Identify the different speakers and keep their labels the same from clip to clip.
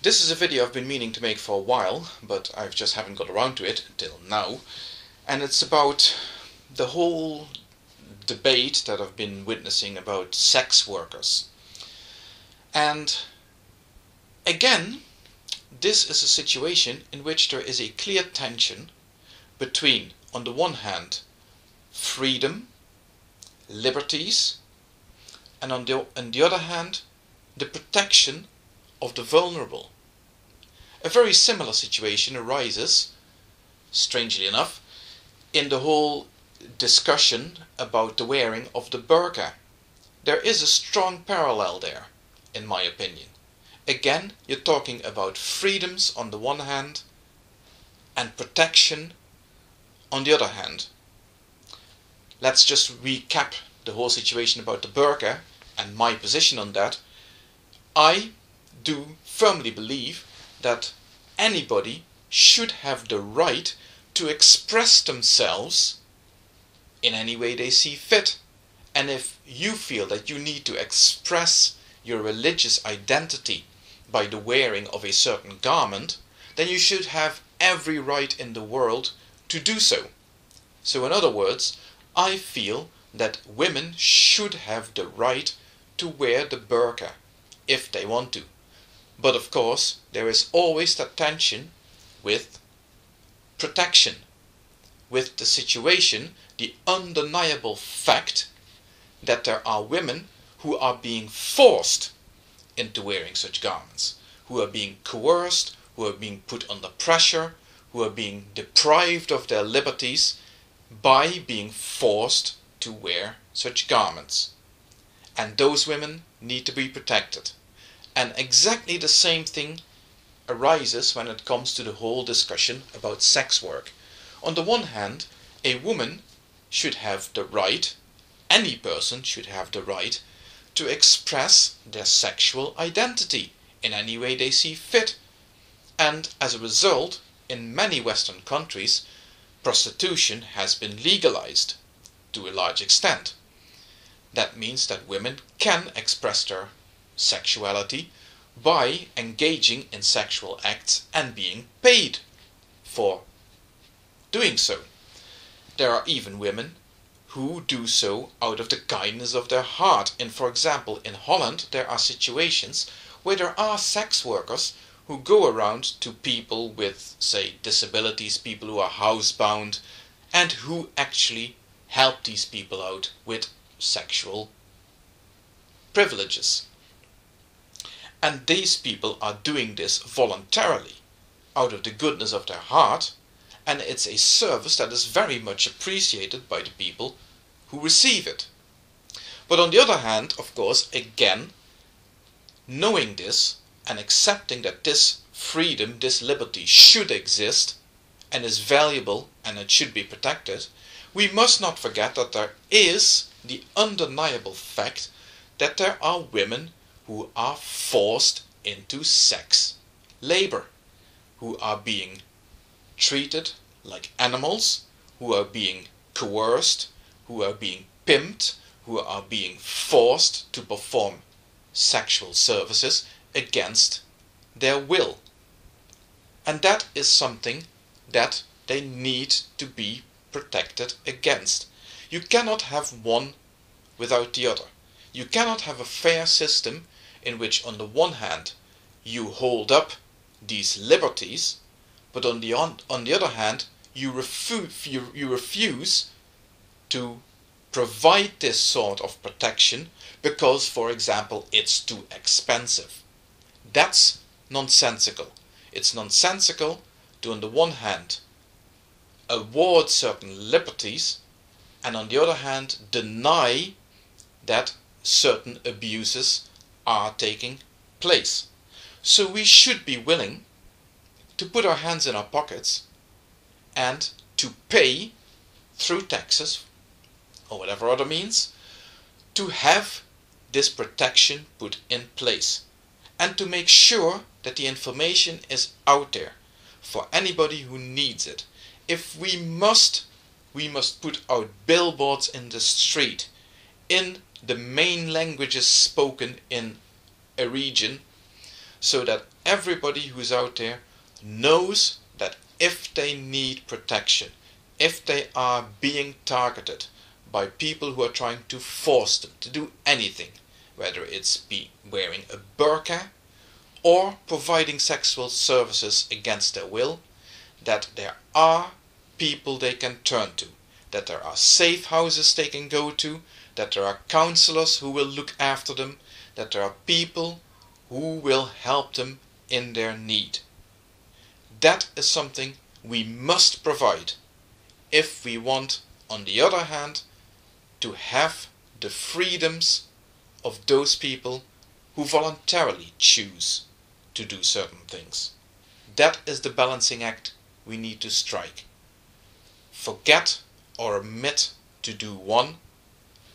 Speaker 1: This is a video I've been meaning to make for a while, but I just haven't got around to it until now. And it's about the whole debate that I've been witnessing about sex workers. And again, this is a situation in which there is a clear tension between, on the one hand, freedom, liberties, and on the other hand, the protection of the vulnerable. A very similar situation arises, strangely enough, in the whole discussion about the wearing of the burqa. There is a strong parallel there, in my opinion. Again, you're talking about freedoms on the one hand and protection on the other hand. Let's just recap the whole situation about the burqa and my position on that. I do firmly believe that anybody should have the right to express themselves in any way they see fit. And if you feel that you need to express your religious identity by the wearing of a certain garment, then you should have every right in the world to do so. So in other words, I feel that women should have the right to wear the burqa if they want to. But of course, there is always that tension with protection, with the situation, the undeniable fact that there are women who are being forced into wearing such garments, who are being coerced, who are being put under pressure, who are being deprived of their liberties by being forced to wear such garments. And those women need to be protected. And exactly the same thing arises when it comes to the whole discussion about sex work. On the one hand, a woman should have the right, any person should have the right, to express their sexual identity in any way they see fit. And as a result, in many Western countries, prostitution has been legalized to a large extent. That means that women can express their sexuality by engaging in sexual acts and being paid for doing so. There are even women who do so out of the kindness of their heart. And for example, in Holland, there are situations where there are sex workers who go around to people with, say, disabilities, people who are housebound, and who actually help these people out with sexual privileges. And these people are doing this voluntarily, out of the goodness of their heart, and it's a service that is very much appreciated by the people who receive it. But on the other hand, of course, again, knowing this and accepting that this freedom, this liberty should exist and is valuable and it should be protected, we must not forget that there is the undeniable fact that there are women who are forced into sex labor, who are being treated like animals, who are being coerced, who are being pimped, who are being forced to perform sexual services against their will. And that is something that they need to be protected against. You cannot have one without the other. You cannot have a fair system in which on the one hand you hold up these liberties, but on the other hand you refuse to provide this sort of protection because, for example, it's too expensive. That's nonsensical. It's nonsensical to, on the one hand, award certain liberties and on the other hand deny that certain abuses are taking place. So we should be willing to put our hands in our pockets and to pay through taxes or whatever other means to have this protection put in place and to make sure that the information is out there for anybody who needs it. If we must put out billboards in the street in the main languages spoken in a region so that everybody who's out there knows that if they need protection, if they are being targeted by people who are trying to force them to do anything, whether it's wearing a burqa or providing sexual services against their will, that there are people they can turn to, that there are safe houses they can go to, that there are counselors who will look after them, that there are people who will help them in their need. That is something we must provide if we want, on the other hand, to have the freedoms of those people who voluntarily choose to do certain things. That is the balancing act we need to strike. Forget or omit to do one,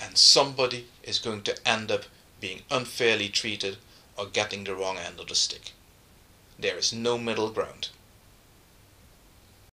Speaker 1: and somebody is going to end up being unfairly treated or getting the wrong end of the stick. There is no middle ground.